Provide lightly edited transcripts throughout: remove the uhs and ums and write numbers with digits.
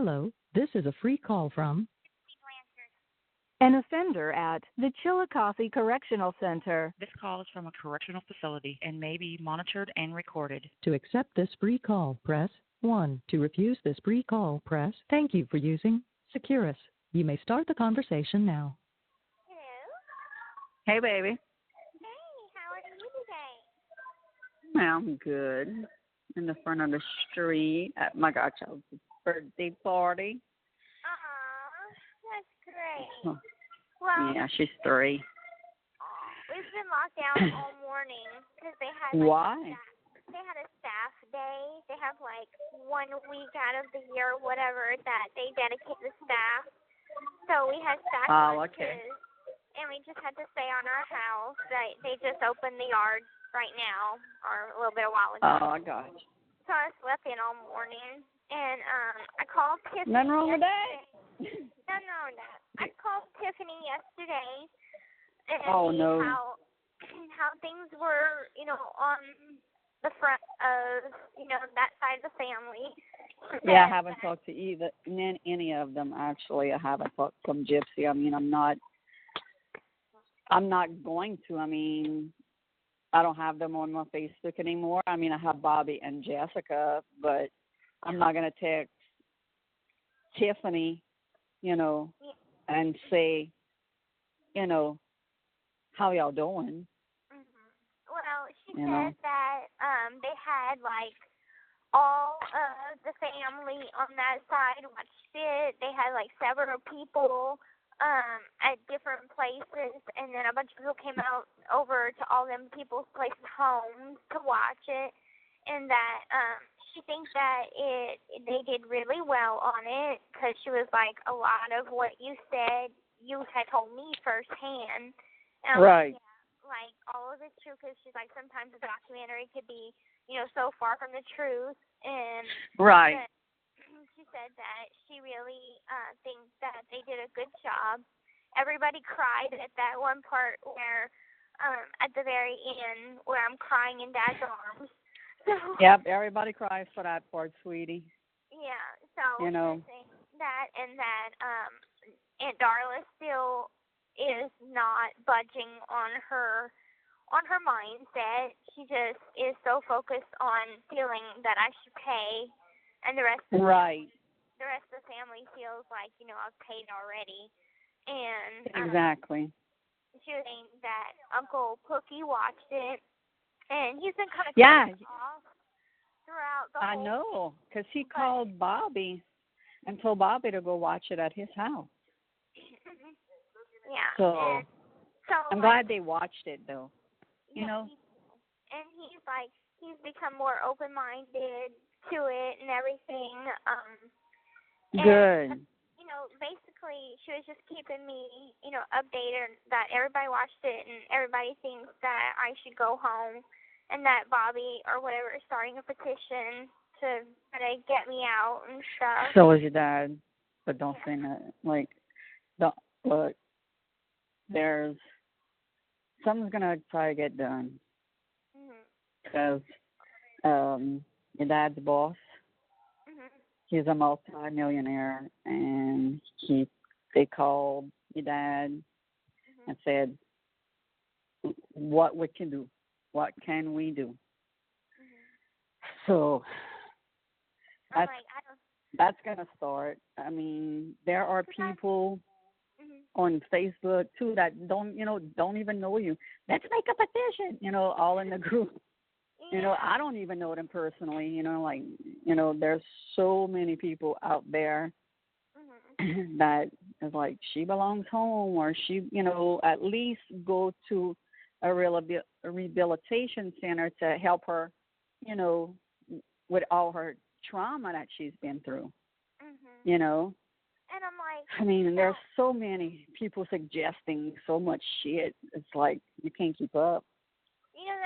Hello, this is a free call from an offender at the Chillicothe Correctional Center. This call is from a correctional facility and may be monitored and recorded. To accept this free call, press 1. To refuse this free call, press Thank you for using Securus. You may start the conversation now. Hello. Hey, baby. Hey, how are you today? I'm good. In the front of the street at my godchild's birthday party. That's great. Oh, Well, yeah, she's 3. we've been locked down all morning because they had Why? They had a staff day. They have 1 week out of the year, whatever, that they dedicate the staff. So we had staff lunches, okay. and we just had to stay on our house. They just opened the yard right now, or a little bit a while ago. Oh, I got you. So I slept in all morning, and I called Tiffany. Nothing wrong with that. Nothing wrong with that. I called Tiffany yesterday and no. how things were, on the front of, that side of the family. Yeah, I haven't talked to any of them, actually. I haven't talked to Gypsy. I mean, I'm not going to. I mean, I don't have them on my Facebook anymore. I mean, I have Bobby and Jessica, but I'm not going to text Tiffany, and say, how y'all doing? Well, she said that they had, all of the family on that side watched it. They had, several people at different places, and then a bunch of people came over to all them people's places' homes to watch it, and that she thinks that they did really well on it, because she was like, a lot of what you said, you had told me firsthand. And right. All of it's true, because she's like, sometimes a documentary could be, so far from the truth, and right. she said that she really thinks that they did a good job. Everybody cried at that one part where, at the very end, where I'm crying in Dad's arms. So, yep, everybody cries for that part, sweetie. Yeah, so that and that Aunt Darla still is not budging on her mindset. She just is so focused on feeling that I should pay, and the rest of the rest of the family feels like, I've paid already. And exactly. She was saying that Uncle Pookie watched it, and he's been kind of off throughout the whole I know, because he called Bobby and told Bobby to go watch it at his house. Yeah. So I'm glad they watched it, though. Yeah, and he's become more open-minded to it and everything. Good. And, basically, she was just keeping me, updated that everybody watched it and everybody thinks that I should go home, and that Bobby or whatever is starting a petition to get me out and stuff. So is your dad, but don't say that. Look, there's something's gonna try to get done, because your dad's boss. He's a multi-millionaire, and they called your dad and said, what we can do, what can we do? So that's going to start. I mean, there are people on Facebook, too, that don't even know you. Let's make a petition, all in the group. I don't even know them personally, there's so many people out there that is like, she belongs home, or she, at least go to a rehabilitation center to help her, with all her trauma that she's been through, And I'm like, I mean, there's so many people suggesting so much shit. It's like, you can't keep up.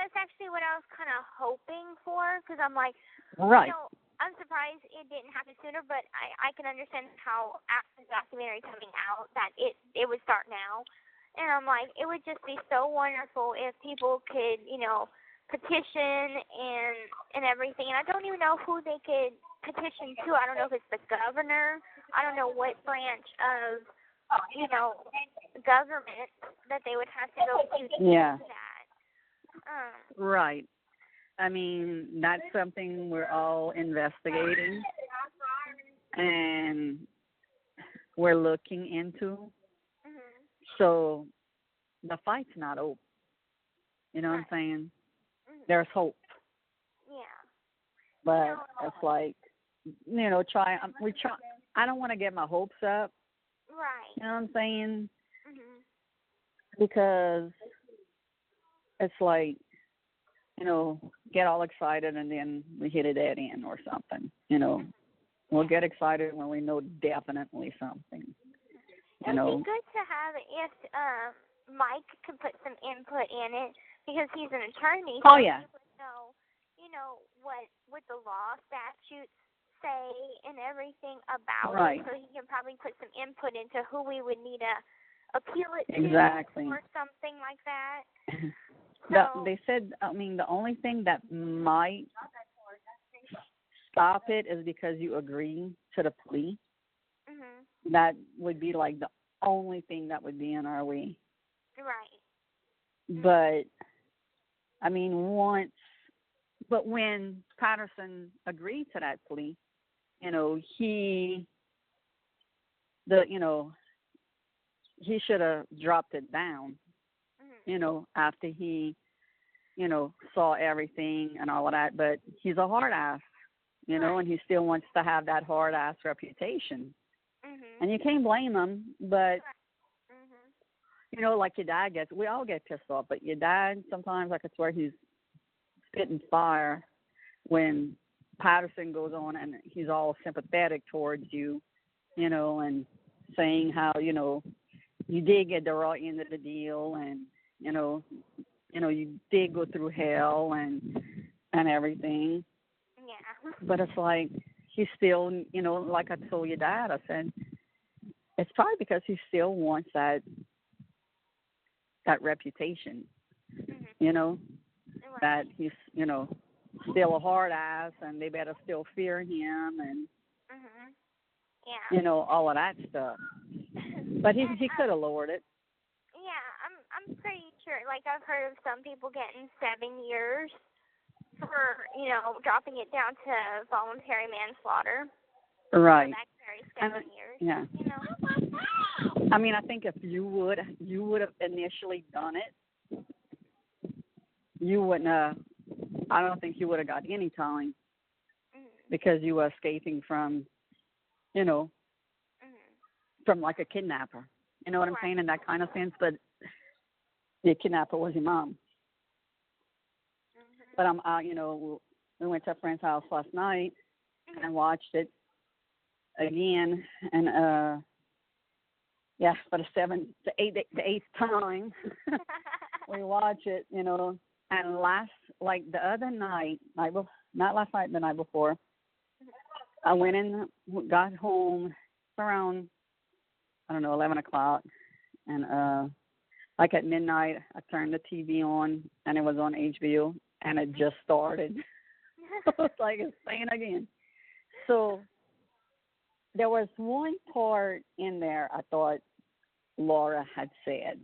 That's actually what I was kind of hoping for, because I'm like, right. I'm surprised it didn't happen sooner, but I can understand how after the documentary coming out that it would start now. And I'm like, it would just be so wonderful if people could, petition and everything. And I don't even know who they could petition to, I don't know if it's the governor, I don't know what branch of, government that they would have to go to do that. Right. I mean, that's something we're all investigating and we're looking into. Mm-hmm. So the fight's not over. You know what I'm saying? Mm-hmm. There's hope. Yeah. But it's like, I don't want to get my hopes up. Right. You know what I'm saying? Mm-hmm. Because it's like, get all excited and then we hit a dead end or something. We'll get excited when we know definitely something. It'd be good to have if Mike could put some input in it because he's an attorney. Oh, yeah. He would know, what the law statutes say and everything about it. So he can probably put some input into who we would need to appeal it to or something like that. They said, the only thing that might stop it is because you agree to the plea. Mm-hmm. That would be like the only thing that would be in our way. Right. But, when Patterson agreed to that plea, he should have dropped it down, after he, saw everything and all of that. But he's a hard ass, and he still wants to have that hard ass reputation. Mm-hmm. And you can't blame him, but, mm-hmm. Like your dad we all get pissed off, but your dad, sometimes I could swear he's spitting fire when Patterson goes on and he's all sympathetic towards you, and saying how, you did get the right end of the deal and, you did go through hell and everything. Yeah. But it's like he still, like I told your dad, I said, it's probably because he still wants that reputation, mm-hmm. that he's, still a hard ass and they better still fear him and, yeah. All of that stuff. But he could have lowered it. Yeah, I'm pretty sure. Like, I've heard of some people getting 7 years for, dropping it down to voluntary manslaughter. Right. So that's 7 years. Yeah. I think if you would have initially done it, you wouldn't have, I don't think you would have got any time because you were escaping from, from like a kidnapper. You know what I'm saying, in that kind of sense? But the kidnapper was your mom. But we went to a friend's house last night and watched it again, and for the eighth time we watch it, and the other night, not last night, the night before, I went in, got home around, 11 o'clock, and at midnight, I turned the TV on, and it was on HBO, and it just started. It's like it's saying again. So there was one part in there I thought Laura had said,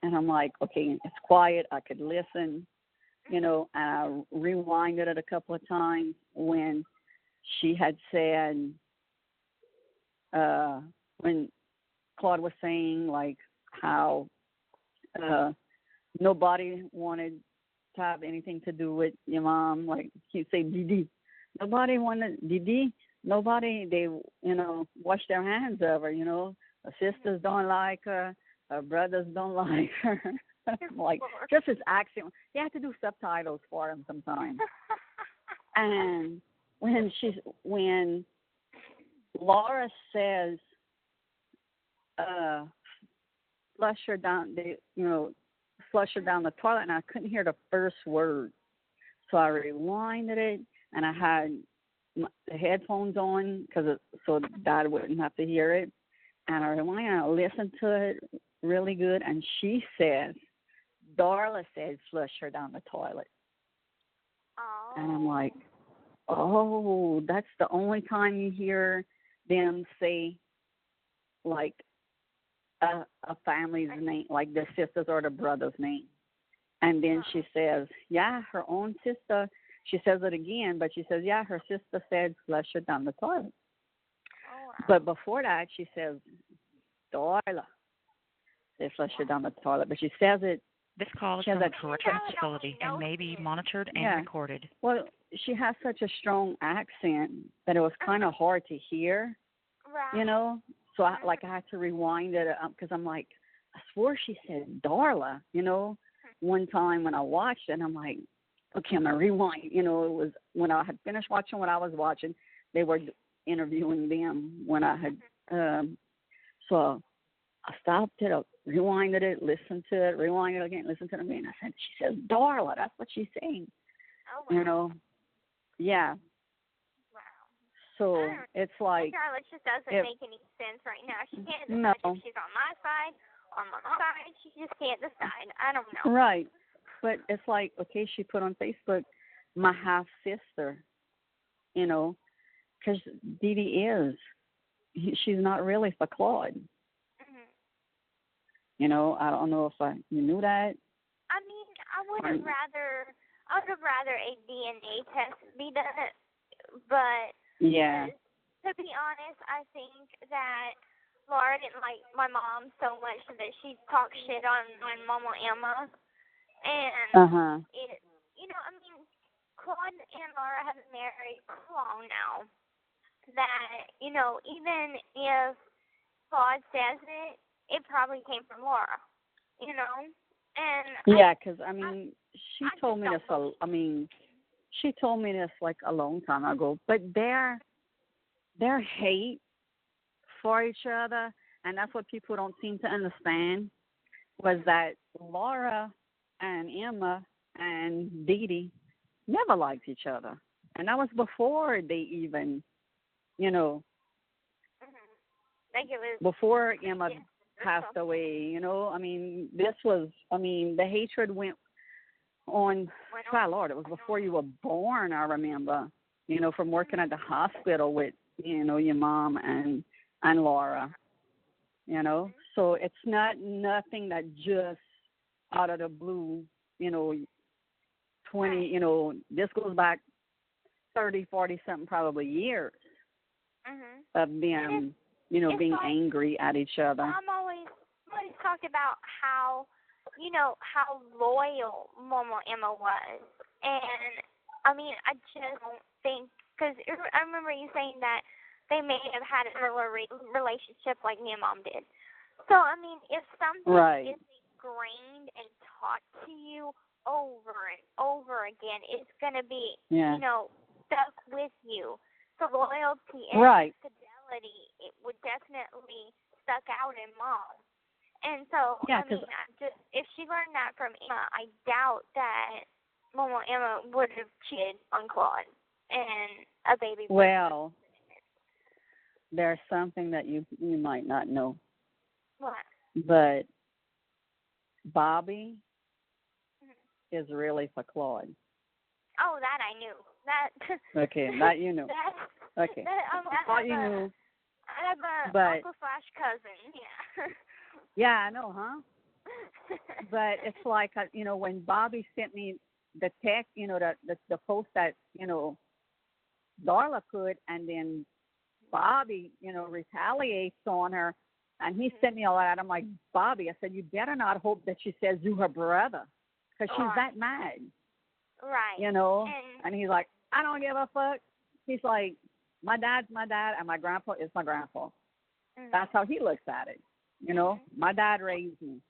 and I'm like, okay, it's quiet, I could listen, and I rewinded it a couple of times when she had said, when Claude was saying, like, how nobody wanted to have anything to do with your mom. Like, he'd say, DeeDee. Nobody wanted, DeeDee, nobody, they, wash their hands of her, Her sisters don't like her. Her brothers don't like her. Like, just his accent. You have to do subtitles for him sometimes. And when Laura says, flush her down the toilet, and I couldn't hear the first word. So I rewinded it, and I had the headphones on so Dad wouldn't have to hear it. And I rewinded, and I listened to it really good, and she says, Darla said, flush her down the toilet. Oh. And I'm like, Oh, that's the only time you hear them say, like, a family's name, like the sister's or the brother's name. And then she says, yeah, her own sister. She says it again, but she says, yeah, her sister said flush her down the toilet. Oh, wow. But before that, she says, Darla, they flush her down the toilet. But she says it. This call is from a correctional facility and may be monitored and recorded. Well, she has such a strong accent that it was kind of hard to hear, you know. So I had to rewind it because I'm like, I swore she said Darla, you know. One time when I watched it, I'm like, okay, I'm going to rewind. You know, it was when I had finished watching what I was watching, they were interviewing them when I had, so I stopped it, rewinded it, listened to it, rewinded it again, listened to it again. I said, she says Darla, that's what she's saying. Oh, wow. You know, yeah. So it's like Darla just doesn't make any sense right now. She can't decide if she's on my side or on my side. She just can't decide. I don't know. Right. But it's like, okay, she put on Facebook, my half sister, you know, because DeeDee she's not really for Claude. Mm-hmm. You know, I don't know if you knew that. I mean, I would have rather a DNA test be done, but. Yeah. To be honest, I think that Laura didn't like my mom so much that she talked shit on Mama Emma. And it, you know, I mean, Claude and Laura have been married for long now. That, you know, even if Claude says it, it probably came from Laura, you know? And yeah, because, I mean, she told me this, she told me this like a long time ago, but their hate for each other, and that's what people don't seem to understand, was that Laura and Emma and DeeDee never liked each other. And that was before they even, you know, before Emma passed away, you know. I mean, the hatred went on, my Lord, it was before you were born, I remember, you know, from working at the hospital with, you know, your mom and Laura, you know. So it's nothing that just out of the blue, you know, 20, you know, this goes back 30, 40 something probably years of them, you know, being angry at each other. I'm always talked about how, you know, how loyal Mama Emma was. And, I mean, I just don't think, because I remember you saying that they may have had a similar relationship like me and Mom did. So, I mean, if something is ingrained and taught to you over and over again, it's going to be, you know, stuck with you. So loyalty and fidelity, it would definitely stuck out in Mom. And so, I mean, if she learned that from Emma, I doubt that Mama Emma would have cheated on Claude and a baby. Well, there's something that you might not know. What? But Bobby is really for Claude. Oh, that I knew. That. Okay, that you knew. Okay. I thought you knew. I have a uncle/cousin. Yeah. Yeah, I know, huh? But it's like, you know, when Bobby sent me the text, you know, the post that, you know, Darla put, and then Bobby, you know, retaliates on her, and he sent me all that. I'm like, Bobby, I said, you better not hope that she says you her brother, because she's that mad. Right. You know? And he's like, I don't give a fuck. He's like, my dad's my dad, and my grandpa is my grandpa. That's how he looks at it. You know, my dad raised me.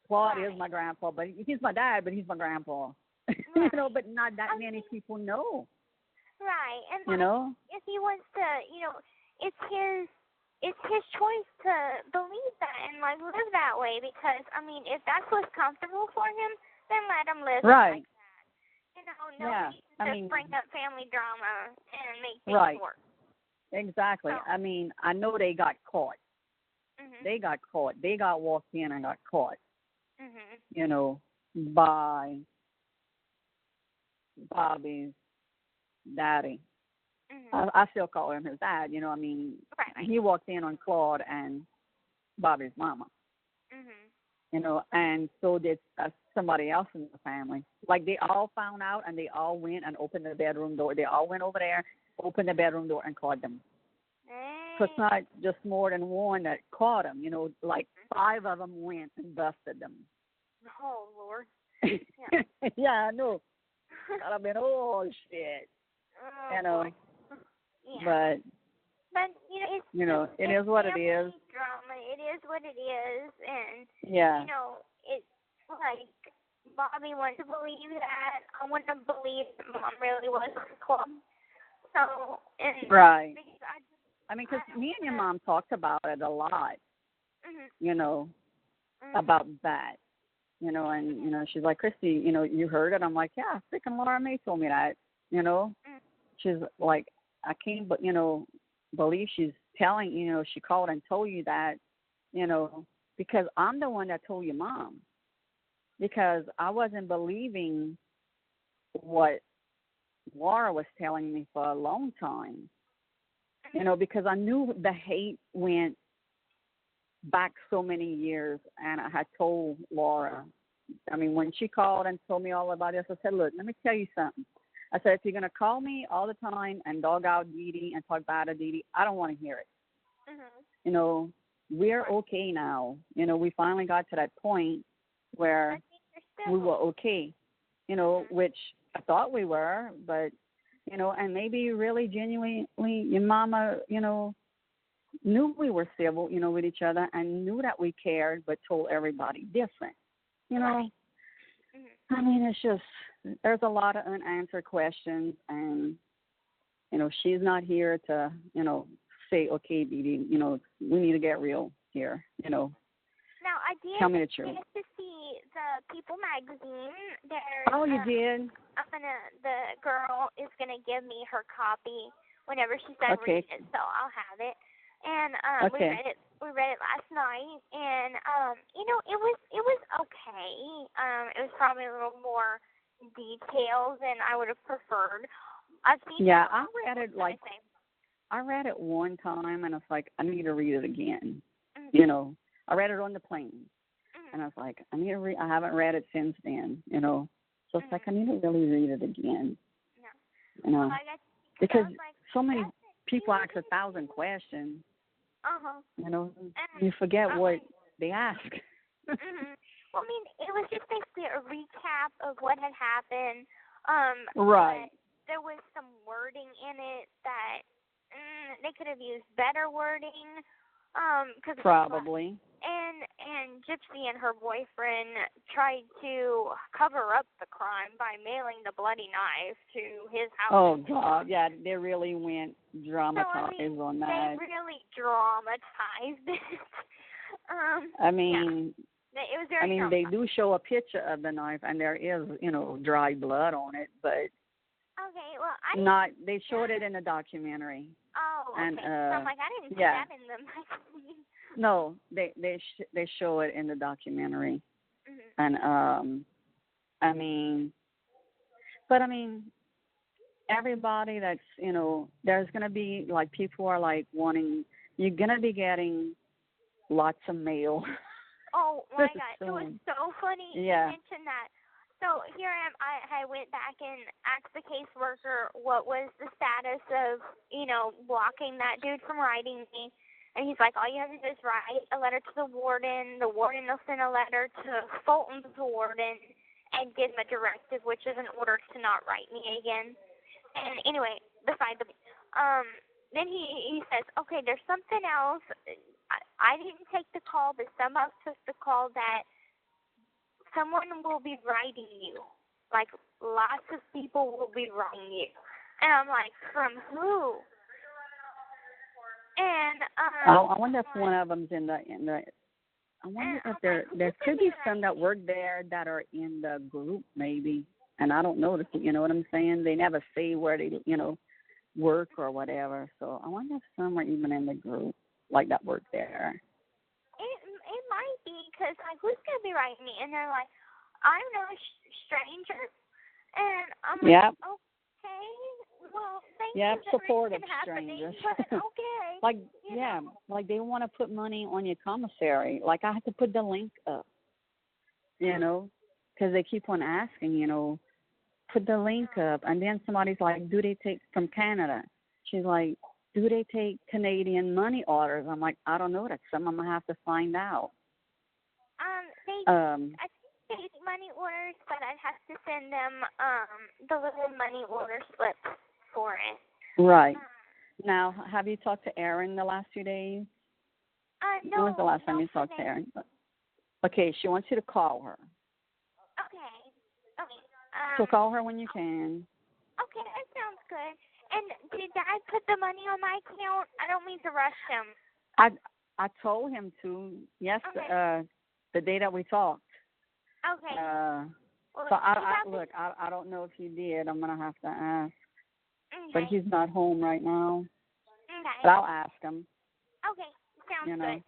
Claude is my grandpa, but he's my dad, but he's my grandpa. You know, but not that many people know. Right. And you know, if he wants to, you know, it's his choice to believe that and like live that way, because I mean, if that's what's comfortable for him, then let him live like that. You know, nobody bring up family drama and make things work. Exactly. So, I mean, I know they got caught. They got caught. They got walked in and got caught. You know, by Bobby's daddy. I still call him his dad. You know, I mean, right. He walked in on Claude and Bobby's mama. You know, and so did somebody else in the family. Like, they all found out, and they all went and opened the bedroom door. They all went over there, opened the bedroom door, and caught them. So it's not just more than one that caught them. You know, like 5 of them went and busted them. Oh, Lord. Yeah, yeah, I know. I'd have been, oh, shit. Oh, you know. Yeah. But you know, it is what it is. Drama. It is what it is, and yeah. You know, it's like Bobby wants to believe that. I want to believe that Mom really was in the club. So, and right. Because me and your mom talked about it a lot. You know, about that. You know, and she's like, Kristy, you heard it. I'm like, yeah, freaking Laura May told me that. You know, she's like, I can't, but believe she's telling, she called and told you that, because I'm the one that told your mom, because I wasn't believing what Laura was telling me for a long time, because I knew the hate went back so many years, and I had told Laura, when she called and told me all about this, I said, look, let me tell you something. I said, if you're going to call me all the time and dog out DeeDee and talk bad to DeeDee, I don't want to hear it. We're okay now. We finally got to that point where we were okay, which I thought we were, but, and maybe really genuinely your mama, knew we were civil, with each other and knew that we cared, but told everybody different, it's just, there's a lot of unanswered questions, and, she's not here to, say, okay, DeeDee, we need to get real here, Now, I did tell me the truth. Get to see the People magazine. Oh, you did? The girl is going to give me her copy whenever she's done reading it, so I'll have it. And we read it last night, and it was okay. It was probably a little more detailed than I would have preferred. I read it I read it one time, and it's like, I need to read it again. I read it on the plane, and I was like, I haven't read it since then. So it's like, I need to really read it again. Well, because so many people ask 1,000 questions. You forget what they ask. Well, it was just basically a recap of what had happened. Right. There was some wording in it that they could have used better wording. Probably. And Gypsy and her boyfriend tried to cover up the crime by mailing the bloody knife to his house. Oh, God, yeah, they really went dramatized on that. They really dramatized it. It was very dramatic. They do show a picture of the knife, and there is, dry blood on it, but they showed it in the documentary. Oh, okay. And, so I'm like, I didn't see that in the magazine. No, they show it in the documentary. And, everybody that's, there's going to be, like, people are, like, you're going to be getting lots of mail. Oh, my God. It was so funny you mentioned that. So here I am. I went back and asked the caseworker what was the status of, blocking that dude from writing me. And he's like, all you have to do is write a letter to the warden. The warden will send a letter to Fulton's warden and give him a directive, which is an order to not write me again. And anyway, beside the then he says, okay, there's something else. I didn't take the call, but someone else took the call that someone will be writing you. Like, lots of people will be writing you. And I'm like, from who? And I wonder if one of them's in the I wonder if there could be some that work there that are in the group, maybe. And I don't know, you know what I'm saying? They never say where they, work or whatever. So I wonder if some are even in the group, like, that work there. It might be, because, like, who's going to be writing me? And they're like, I'm no stranger. And I'm like, okay, Well, thank Yeah, you. supportive Happening, strangers. but okay. Like, yeah, like they want to put money on your commissary. Like I had to put the link up, because they keep on asking, put the link up. And then somebody's like, do they take from Canada? She's like, do they take Canadian money orders? I'm like, I don't know. That's something I'm going to have to find out. I think they take money orders, but I'd have to send them the little money order slip for it. Right. Now, have you talked to Erin the last 2 days? No. When was the last time you talked to Erin? Okay, she wants you to call her. Okay. So call her when you can. Okay, that sounds good. And did Dad put the money on my account? I don't mean to rush him. I told him to, yes, Okay. the day that we talked. Okay. Well, So I don't know if he did. I'm going to have to ask. Okay. But he's not home right now. Okay. But I'll ask him. Okay, sounds good.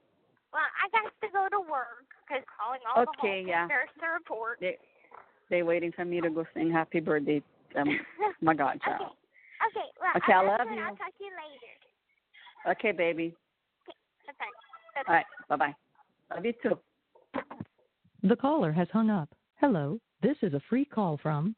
Well, I got to go to work because calling all the home nurse to report. They're waiting for me to go sing happy birthday to my godchild. Okay, well, okay, I love you. you. I'll talk to you later. Okay, baby. Okay, bye-bye. All right, bye-bye. Love you too. The caller has hung up. Hello, this is a free call from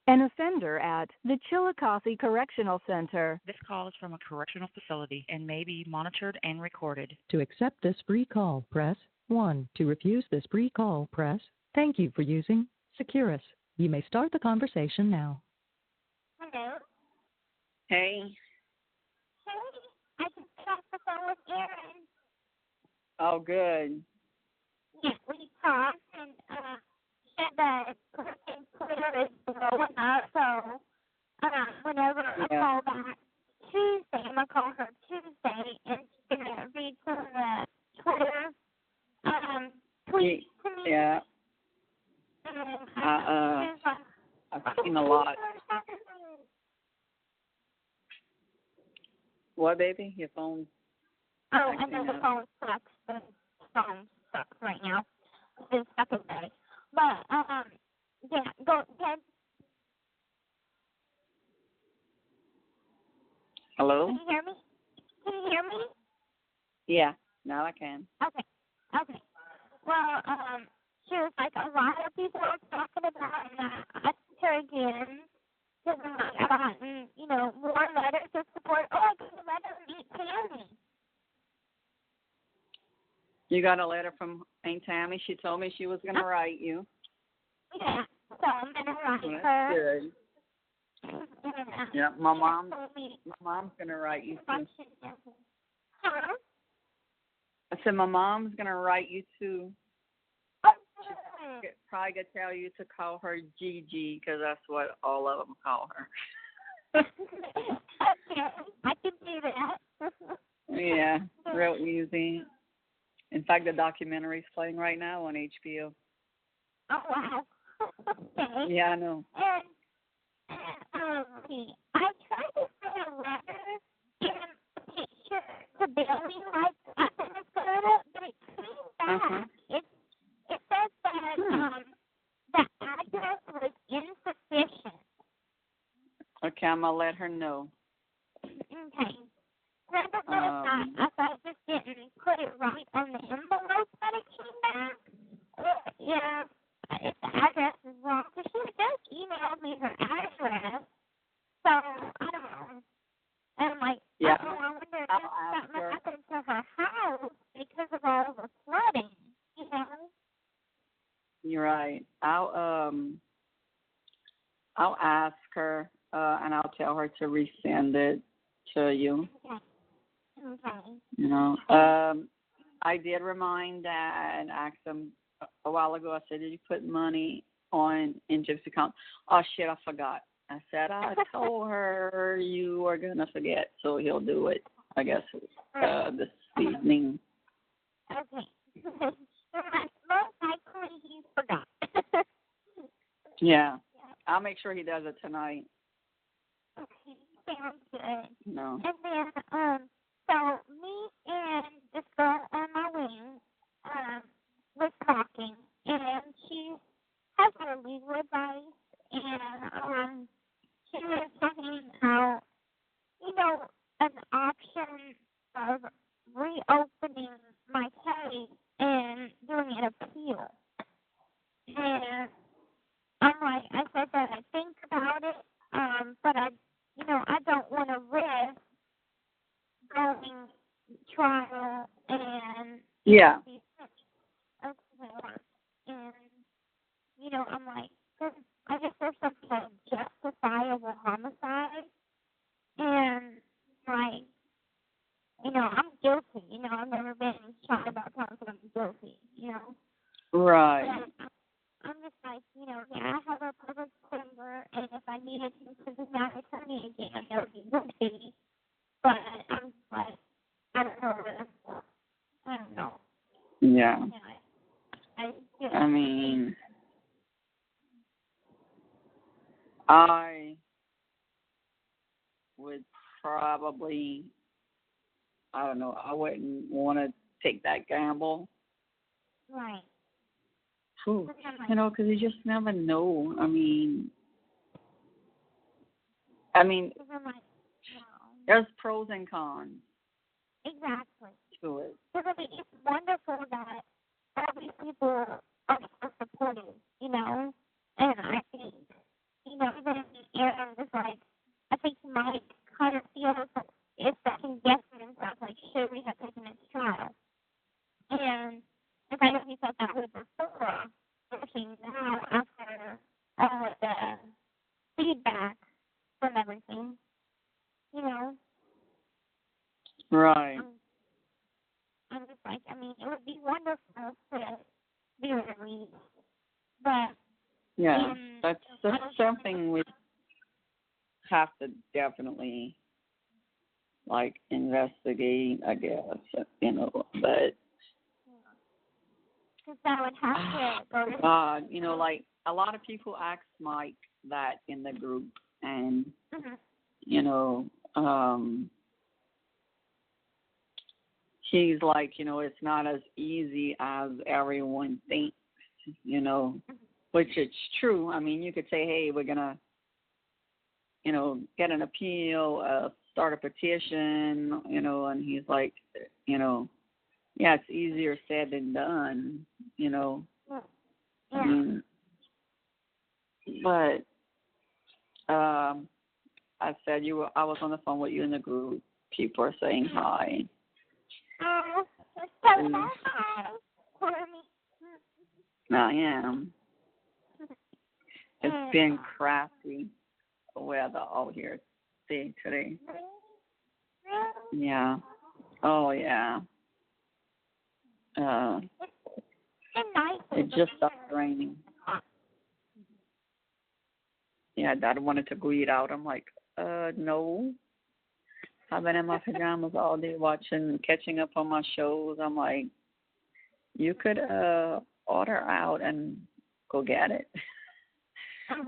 an offender at the Chillicothe Correctional Center. This call is from a correctional facility and may be monitored and recorded. To accept this free call, press 1. To refuse this free call, press thank you for using Securus. You may start the conversation now. Hello. Hey. I just got off the phone with Erin. Oh, good. Yeah, we talked and said that Twitter is blowing up, so whenever I call back Tuesday, I'm going to call her Tuesday and she's going to read some of the Twitter tweets to me. Yeah. I've seen a lot. What, baby? Your phone? Oh, I know the phone sucks. The phone sucks right now. It's stuck away. But, yeah, go ahead. Hello? Can you hear me? Can you hear me? Yeah, now I can. Okay. Well, she was like, a lot of people are talking about it, and I asked her again, because I've gotten, more letters of support. Oh, I got a letter from Aunt Tammy. You got a letter from Aunt Tammy? She told me she was going to write you. Yeah, so I'm going to write That's her. good. Yeah, my mom's going to write you too. Huh? I said my mom's going to write you too. She's probably going to tell you to call her Gigi because that's what all of them call her. Okay, I can do that. Yeah, real easy. In fact, the documentary's playing right now on HBO. Oh, wow. Okay. Yeah, I know. And, I tried to send a letter and a picture to Billy, like, after I put it, but it came back. It says that, the address was insufficient. Okay, I'm going to let her know. Okay. I don't know if I just didn't put it right on the envelope that it came back. Yeah, if the address is wrong. So she just emailed me her address. So, I don't know. And I'm like, yeah. I wonder if something happened to her house because of all the flooding, You're right. I'll ask her and I'll tell her to resend it to you. Okay. I did remind Dad and asked him a while ago. I said, did you put money in Gypsy account? Oh shit, I forgot. I said I told her you were gonna forget, so he'll do it. I guess this evening. Okay. Most likely he forgot. Yeah, I'll make sure he does it tonight. Okay, sounds good. No. And then, so me and this girl on my wing, was talking, and she has her legal advice, and, she was reopening my case and doing an appeal. And I'm like, I said that I think about it, but I don't want to risk going to trial and Yeah. And I'm like, I guess there's something like justifiable homicide, and like, I'm guilty. I've never been shot about times that I'm guilty. Right. And I'm just like, I have a public defender, and if I needed to visit my attorney again, that would be. But I'm just like, I don't know where that's going. I don't know. Yeah. I mean, I would probably, I don't know, I wouldn't want to take that gamble. Right. Whew. Because you just never know. I mean, there's pros and cons. Exactly. To it. Because it's wonderful that all these people are supportive, and I think, even Aaron was like, I think he might kind of feel if second guessing himself, like, should we have taken it to trial? And if I know he felt that way before, pushing now after all of the feedback from everything, Right. I'm just like, it would be wonderful to be released, but yeah, that's something we have to definitely investigate, I guess, but because that would have to go to a lot of people ask Mike that in the group, and he's like, it's not as easy as everyone thinks, which it's true. I mean, you could say, hey, we're going to, get an appeal, start a petition, and he's like, yeah, it's easier said than done, Yeah. I mean, but I said I was on the phone with you in the group. People are saying hi. I am. It's been crappy weather out here today. Yeah. Oh, yeah. It just stopped raining. Yeah, Dad wanted to go eat out. I'm like, no. I've been in my pajamas all day catching up on my shows. I'm like, you could order out and go get it.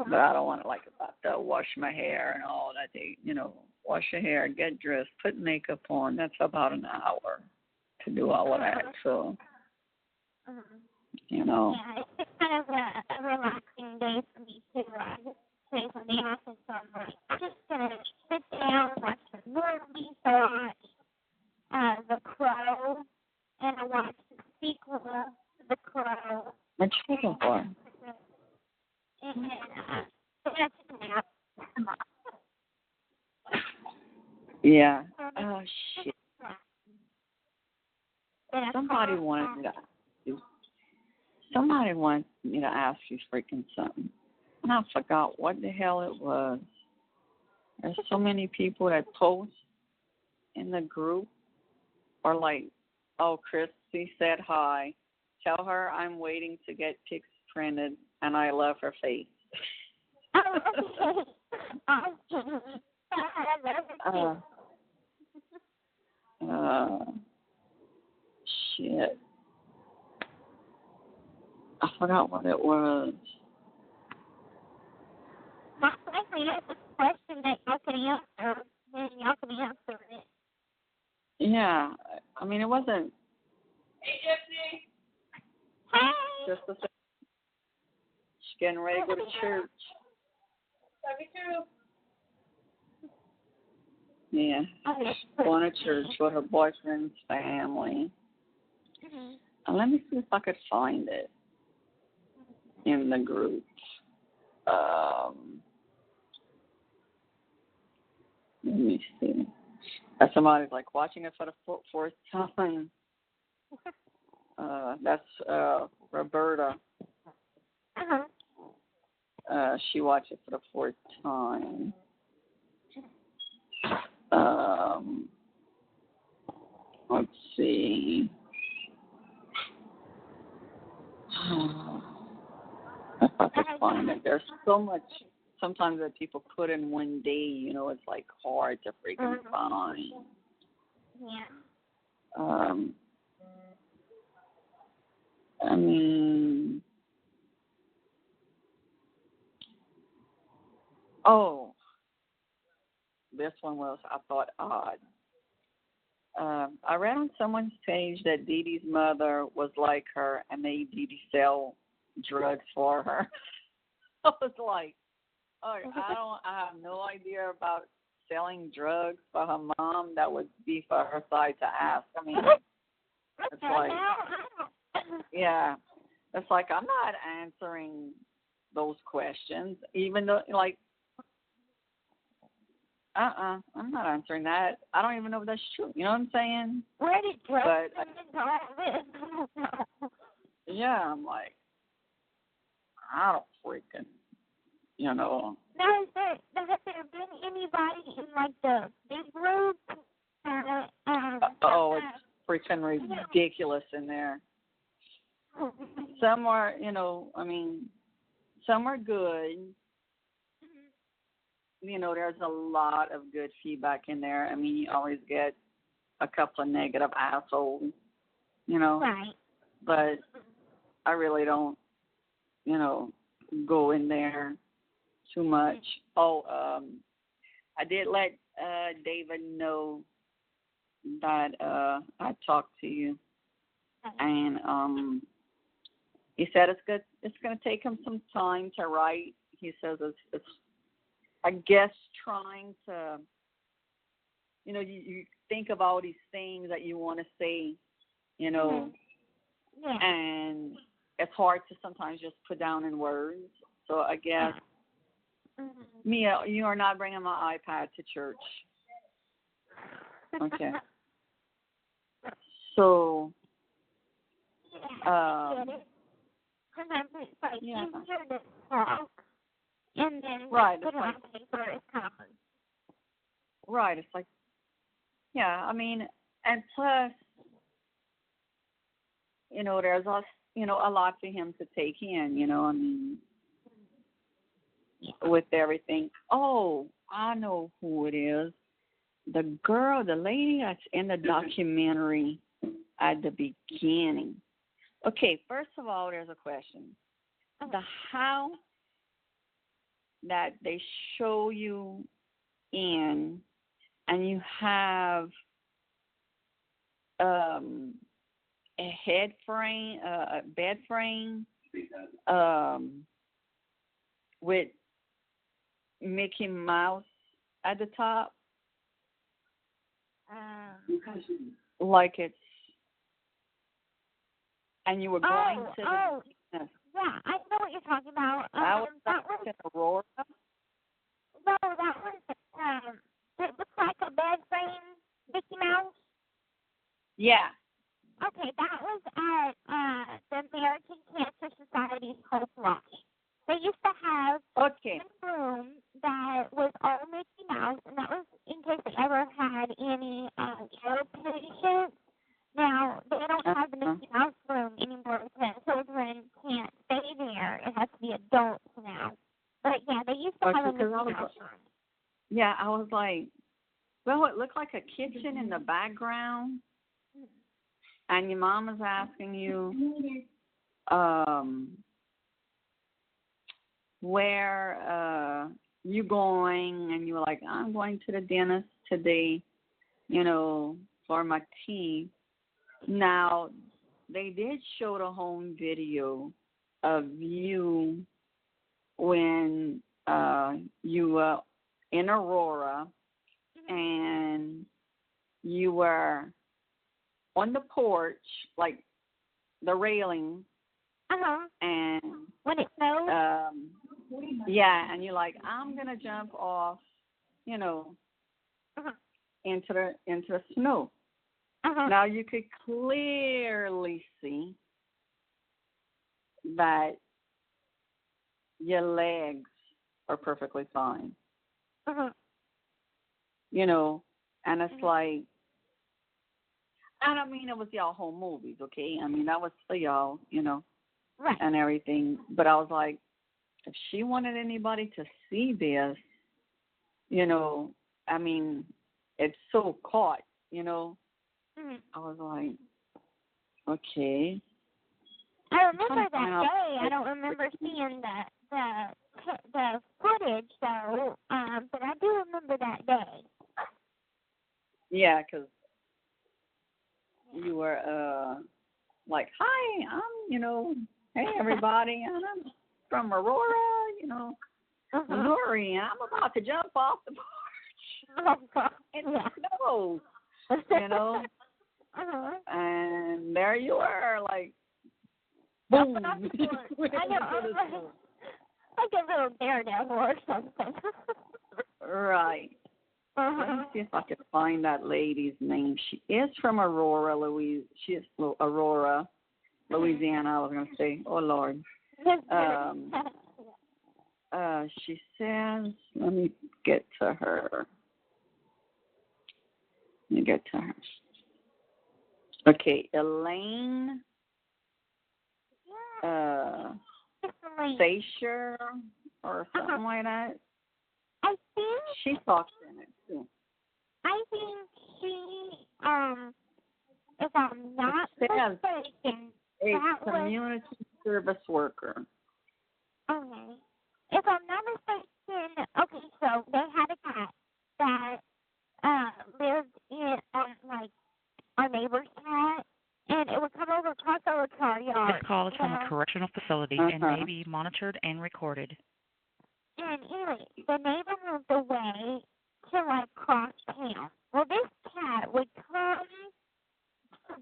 But I don't want to about to wash my hair and all that. Wash your hair, get dressed, put makeup on. That's about an hour to do all of that. So, Yeah, it's kind of a relaxing day for me too. I just say from the office, so I'm just gonna sit down, watch a movie. So I watched The Crow, and I watched the sequel to The Crow. What you looking for? And that's a nap. Yeah. Oh shit. Somebody wants me to ask you freaking something. And I forgot what the hell it was. There's so many people that post in the group or oh, Kristy said hi. Tell her I'm waiting to get pics printed and I love her face. Shit. I forgot what it was. Most likely it's a question that y'all can answer, then y'all can answer it. Yeah. I mean, it wasn't. Hey, Gypsy. Hey. Just a second. She's getting ready to go to church. Love you too. Yeah. Going to church with her boyfriend's family. Let me see if I could find it in the group. Let me see. Somebody's like watching it for the fourth time. That's Roberta. She watched it for the fourth time. Let's see. If I could find it. There's so much sometimes that people put in one day, you know, it's like hard to freaking find. Yeah. I mean, this one was, I thought, odd. I read on someone's page that DeeDee's mother was like her and made DeeDee sell drugs for her. I was like, I have no idea about selling drugs for her mom. That would be for her side to ask. I mean, it's like, yeah, it's like I'm not answering those questions, even though, like, I'm not answering that. I don't even know if that's true. You know what I'm saying? Where did drugs come into all this? Yeah, I'm like, I don't freaking, you know. Now, has there been anybody in, like, the big group? It's freaking ridiculous in there. Some are, you know, I mean, some are good. You know, there's a lot of good feedback in there. I mean, you always get a couple of negative assholes, you know. Right. But I really don't, you know, go in there too much. I did let David know that I talked to you, and he said it's going to take him some time to write. He says it's I guess trying to, you know, you think of all these things that you want to say, you know, and it's hard to sometimes just put down in words. So I guess, Mia, you are not bringing my iPad to church. Okay. So, and then right, put it on paper as common. Right, it's like, yeah, I mean, and plus, you know, there's a lot for him to take in, you know, I mean, with everything. Oh, I know who it is. The lady that's in the documentary at the beginning. Okay, first of all, there's a question. The house that they show you in, and you have a bed frame with Mickey Mouse at the top, like it's, and you were going to the. Yeah, I know what you're talking about. That was in Aurora. No, that was it looks like a bed frame Mickey Mouse. Yeah. Okay, that was at the American Cancer Society's Hope Watch. They used to have one room that was all Mickey Mouse, and that was in case they ever had any care patients. Now, they don't have the Mickey Mouse room anymore because children can't stay there. It has to be adults now. But, yeah, they used to have a Mickey Mouse room. Yeah, I was like, well, it looked like a kitchen in the background. And your mom is asking you where you going, and you were like, I'm going to the dentist today, you know, for my teeth. Now, they did show the home video of you when you were in Aurora, and and you were on the porch, like the railing, and when it snows. Yeah, and you're like, I'm gonna jump off, you know, into the snow. Now you could clearly see that your legs are perfectly fine. You know, and it's like, I don't mean it was y'all home movies, okay? I mean, that was for y'all, you know, right, and everything. But I was like, if she wanted anybody to see this, you know, I mean, it's so caught, you know. I was like, okay. I remember that day. I don't remember seeing the footage though, but I do remember that day. Yeah, because you were like, hi, I'm, you know, hey everybody, and I'm from Aurora, you know, Missouri, and I'm about to jump off the porch in the snow, you know. And there you were, like, boom. I know, like a little daredevil or something. Right. Let me see if I can find that lady's name. She is from Aurora, She is Aurora, Louisiana. I was going to say, oh Lord. She says, let me get to her. Okay, Elaine Fasher or something like that. I think she talks in it too. I think she, if I'm not mistaken, a community service worker. Okay. If I'm not mistaken, okay, so they had a cat that lived in like our neighbor's cat, and it would come over across our car yard. This call is from a correctional facility and may be monitored and recorded. And anyway, the neighbor moved away to like cross town. Well, this cat would come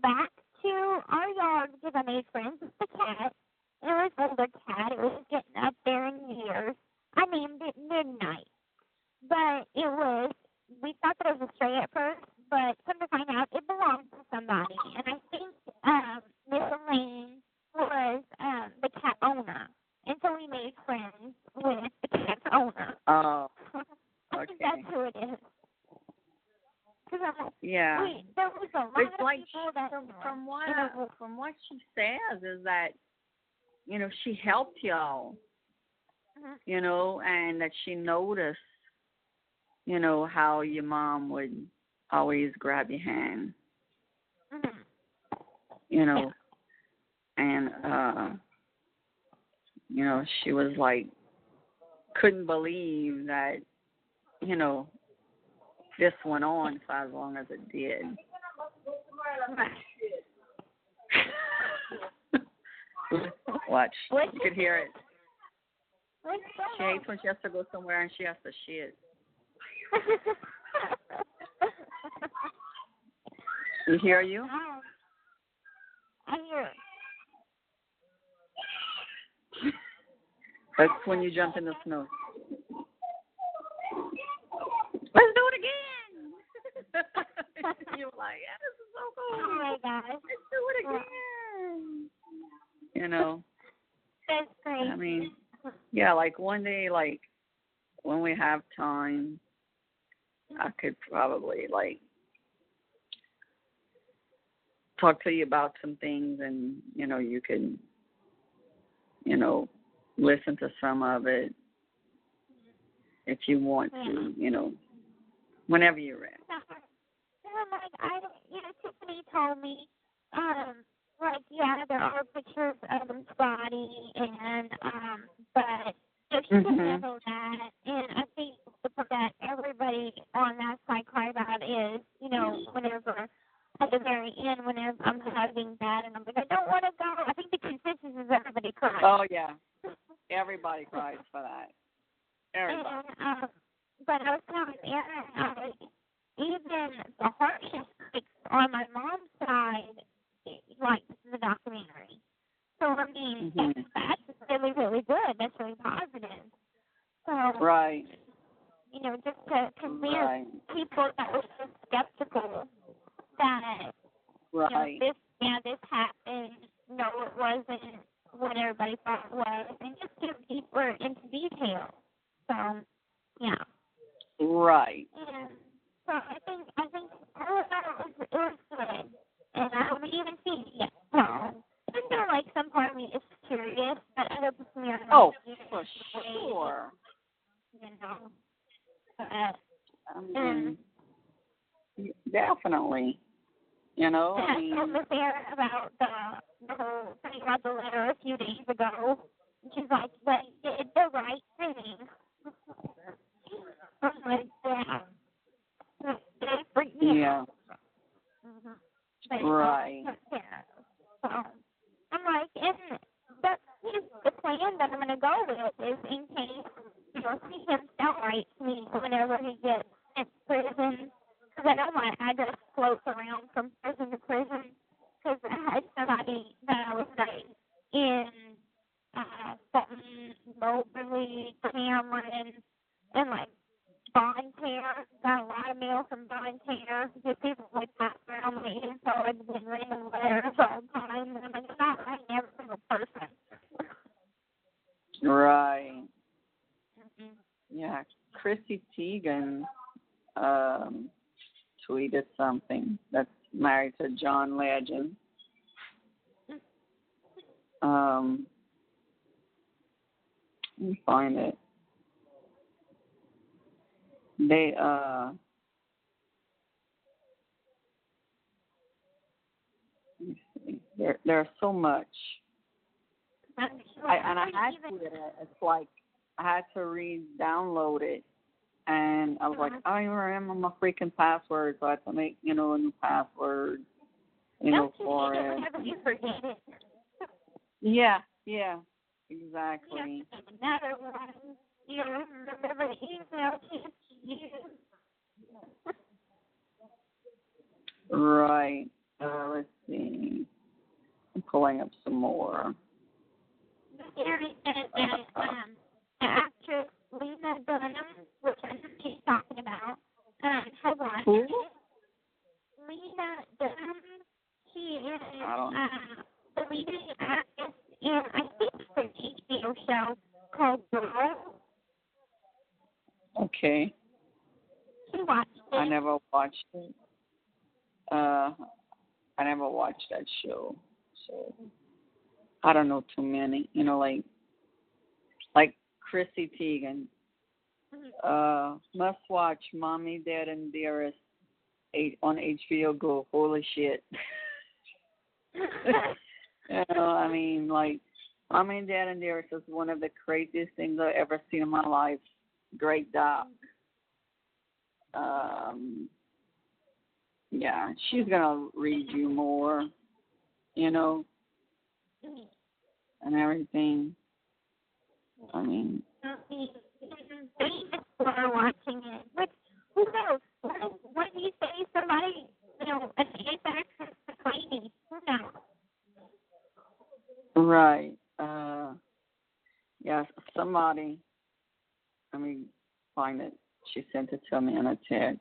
back to our yard because I made friends with the cat. It was an older cat. It was getting up there in years. I named it Midnight. But we thought that it was a stray at first, but come to find out, it belonged to somebody. And I think Miss Elaine was the cat owner. And so we made friends with the cat's owner. Oh, I think that's who it is. Yeah. There was a lot of people that from what she says is that, you know, she helped y'all, you know, and that she noticed, you know, how your mom would always grab your hand, you know, and, you know, she was like, couldn't believe that, you know, this went on for as long as it did. Watch. You could hear it. She hates when she has to go somewhere and she has to shit. You hear you? I hear it. That's when you jump in the snow. Let's do it again. You're like, yeah, this is so cool. Oh my gosh. Let's do it again. You know. That's great. I mean, yeah, like one day, like when we have time, I could probably like talk to you about some things, and you know, you can, you know, listen to some of it if you want to, you know, whenever you're ready. Tiffany told me, like, yeah, there are pictures of his body, and, but if she can handle that, and I think the part that everybody on that side cry about is, you know, whenever, at the very end, whenever I'm having that, and I'm like, I don't want to go. I think the consensus is everybody cries. Oh, yeah. Everybody cries for that. Everybody. And, but I was telling Aaron, even the harshest critics on my mom's side liked the documentary. So, I mean, that's really, really good. That's really positive. So, right. You know, just to convince people that were so skeptical that, you know, this happened, no, it wasn't what everybody thought it was, and just give deeper into detail. So, yeah. Right. And so I think all of that it was good, and I haven't even seen it yet. So I feel like some part of me is curious, but other people are not. For sure. You know. Definitely. You know, I mean, I was there about the whole thing about the letter a few days ago. She's like, but you did the right thing. I'm like, yeah. Yeah. But, right. Yeah. So I'm like, and that's the plan that I'm going to go with is in case, you know, see him celebrate me whenever he gets in prison. Because I know my address floats around from prison to prison. Because I had somebody that I was like in something Moberly, Cameron, and like Bonterre. Got a lot of mail from Bonterre. Just people like that around my info and been reading letters all the time. And I'm like, I'm not writing every single person. Right. Yeah, Kristy Teigen tweeted something that's married to John Legend. Let me find it. They let me see. There's so much. I had to. It's like I had to download it, and I was like, I don't even remember my freaking password, so I had to make, you know, a new password, you know, for it. Whenever you forget it. Yeah, exactly. Another one. You remember the email to use. Right. Let's see. I'm pulling up some more. The actress Lena Dunham, which I know she's talking about, has watched it. Lena Dunham, she is the leading actress in, I think it's an HBO show called Darla. Okay. She watched it. I never watched it. I never watched that show, so I don't know too many. You know, like Kristy Teigen. Must watch Mommy, Dad, and Dearest on HBO Go. Holy shit. You know, I mean, like, Mommy, Dad, and Dearest is one of the craziest things I've ever seen in my life. Great doc. Yeah, she's gonna read you more, you know, and everything. I mean, they just were watching it. But who knows? What do you say? Somebody, you know, an apex is crazy. Who knows? right. Yeah, somebody. Let me find it. She sent it to me in a text.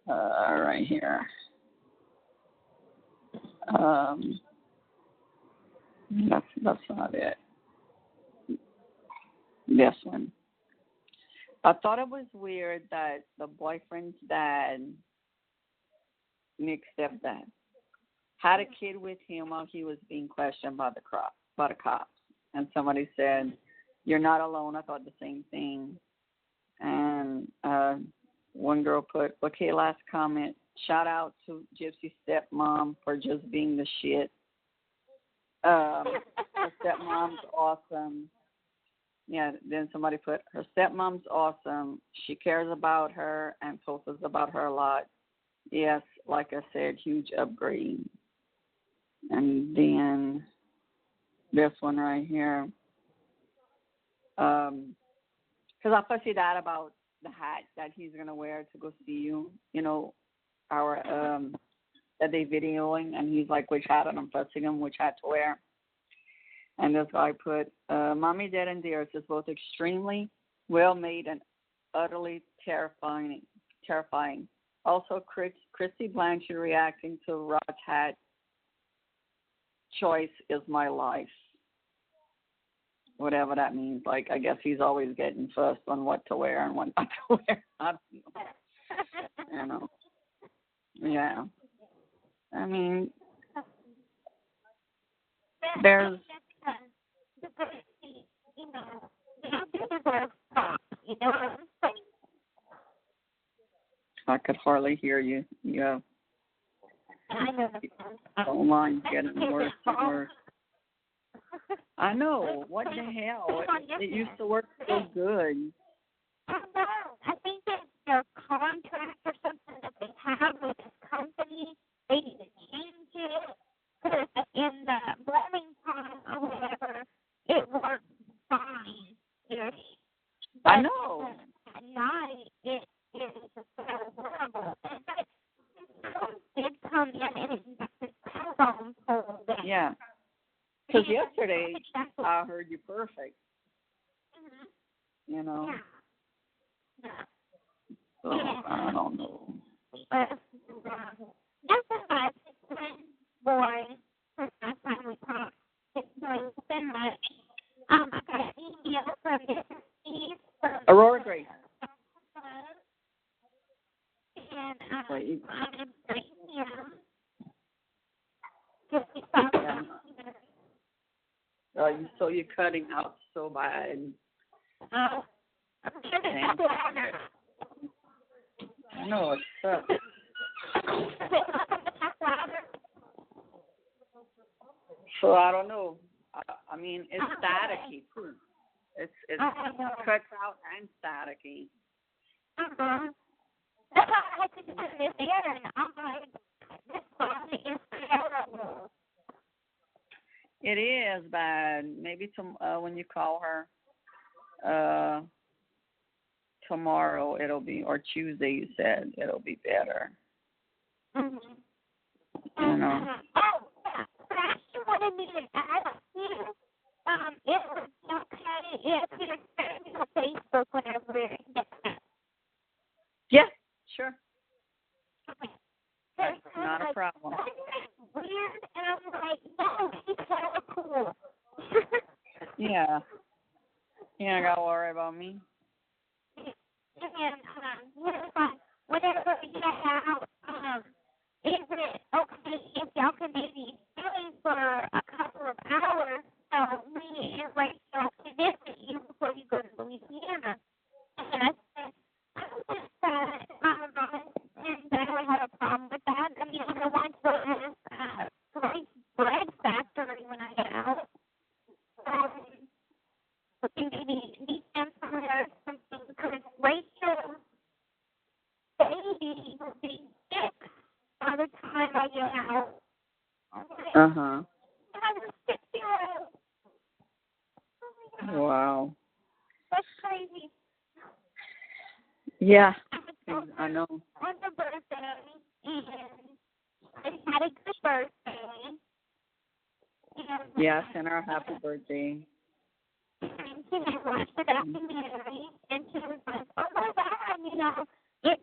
Right here. That's not it. This one. I thought it was weird that the boyfriend's dad, Nick's stepdad, had a kid with him while he was being questioned by the cops. And somebody said, "You're not alone." I thought the same thing. And one girl put, okay, last comment, shout out to Gypsy's stepmom for just being the shit. Her stepmom's awesome. Yeah, then somebody put, her stepmom's awesome. She cares about her and posts about her a lot. Yes, like I said, huge upgrade. And then this one right here. Because I thought she died about the hat that he's gonna wear to go see you. You know, our that they videoing, and he's like, which hat? And I'm pressing him which hat to wear. And this guy put, Mommy, Dad, and Dearest is both extremely well made and utterly terrifying. Also, Kristy Blanchard reacting to Rod's hat choice is my life. Whatever that means. Like, I guess he's always getting fussed on what to wear and what not to wear. I don't know. Yeah. I mean, there's... I could hardly hear you. Yeah. Phone line's getting worse and worse. I know. What the hell? It used to work so good. I think it's their contract or something that they have with this company. They need to change it. Because in the Birmingham or whatever, it works fine. I know. At night, it is so horrible. But did come in and the telephone pole down. Yeah. Because yesterday, I heard you perfect. You know. Yeah. So, I don't know. That's why it's boy. Last time we talked, it's going so much. I got an email from Steve from Aurora Grace. And I'm thanking him. So you're cutting out so bad. Oh, I'm getting louder. I know, it sucks. So I don't know. I mean, it's staticky too. It's cuts out and staticky. That's why I had to do this here, and I'm like, this phone is terrible. It is bad. Maybe when you call her tomorrow, it'll be, or Tuesday, you said it'll be better. Mm-hmm. You know. Oh, yeah. She wanted me to add a few. It was okay if you send me on Facebook whenever it gets back. Yeah, sure. Okay. Not a problem. Weird, and I'm like, no, he's so cool. Yeah. You ain't got to worry about me. And whatever you have, is it okay if y'all can maybe stay for a couple of hours so me and Rachel can visit you before you go to Louisiana? And I said, I don't and I don't have a problem with that. I mean, I want to go to this bread factory when I get out. Maybe weekend somewhere or something, because Rachel's baby will be sick by the time I get out. Uh-huh. I have a 6-year-old. Oh, wow. that's crazy. Yeah, I know. On the birthday, and I had a good birthday. And yeah, send her a happy birthday. And she watched the documentary, and she was like, oh my God, it's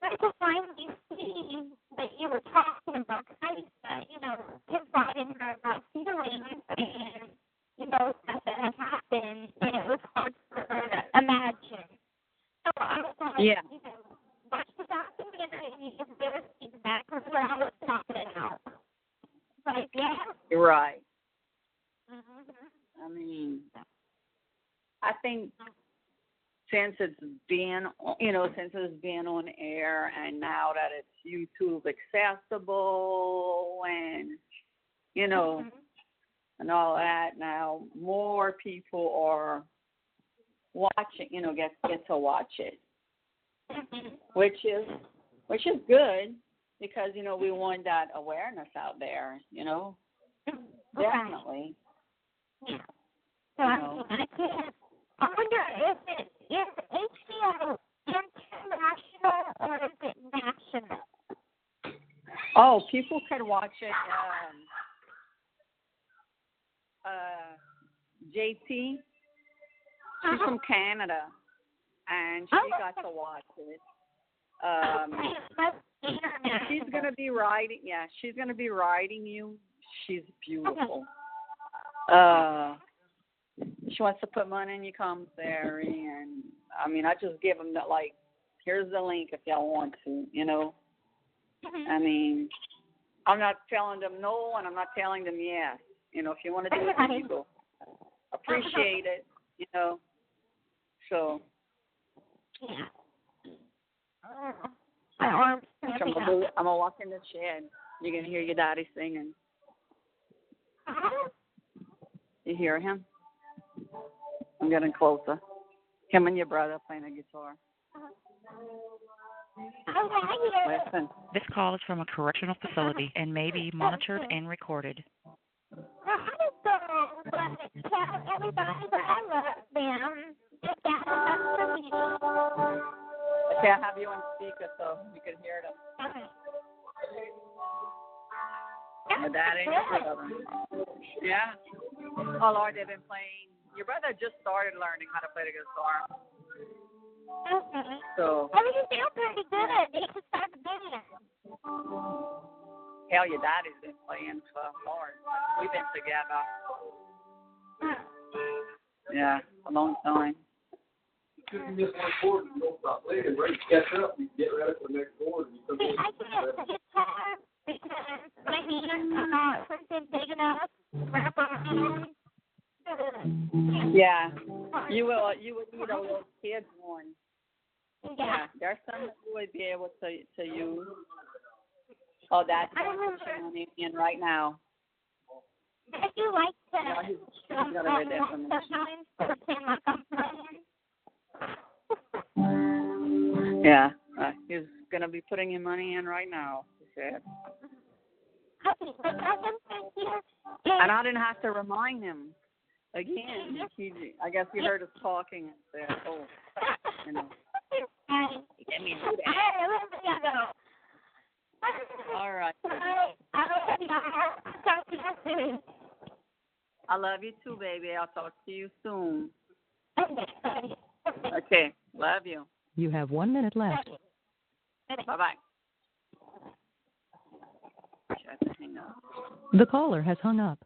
good to finally see that you were talking about Kaisa, confiding her about feelings and, stuff that had happened, and it was hard for her to imagine. So I was like, watch the documentary and you can give us feedback, because I was talking out. Like, yeah. You're right. Mm-hmm. I mean, I think since it's been on air, and now that it's YouTube accessible, and and all that, now more people are watching. Get to watch it, which is good, because we want that awareness out there. Definitely. Yeah. So I wonder if HBO and international or is it national? Oh, people can watch it. JT, she's from Canada, and she got to watch it. She's gonna be riding. Yeah, she's gonna be riding you. She's beautiful. She wants to put money in your commissary, and I mean, I just give them here's the link if y'all want to, I mean, I'm not telling them no, and I'm not telling them yes. If you want to do it, then you go. Appreciate it, So. I'm gonna walk in the shed. You're gonna hear your daddy singing. You hear him? I'm getting closer. Him and your brother playing a guitar. Listen. This call is from a correctional facility and may be monitored and recorded. Tell everybody that I love them. Okay, I have you on speaker so you can hear them. Your daddy and your brother. Yeah. Oh, Lord, they've been playing. Your brother just started learning how to play the guitar. Okay. So. I mean, you feel pretty good. You can start the band. Hell, your daddy's been playing for hard. We've been together. Yeah, a long time. You miss one chord and you don't stop playing. Right, you catch up, you get ready for the next chord. And you come See, I can't play guitar because my hands are not something big enough to wrap around. Yeah, you will need a little kid's one. Yeah. There's some that you would be able to use. Oh, that's money in right now. If you like to he's gonna read that for me. sometimes pretend like I'm playing. Yeah, he's gonna be putting your money in right now. He said. Okay, but I can thank you. And I didn't have to remind him. Again, I guess he heard us talking and said, "Oh, Let me do that." All right. I love you too, baby. I'll talk to you soon. Okay. Love you. You have 1 minute left. Bye-bye. Hang up. The caller has hung up.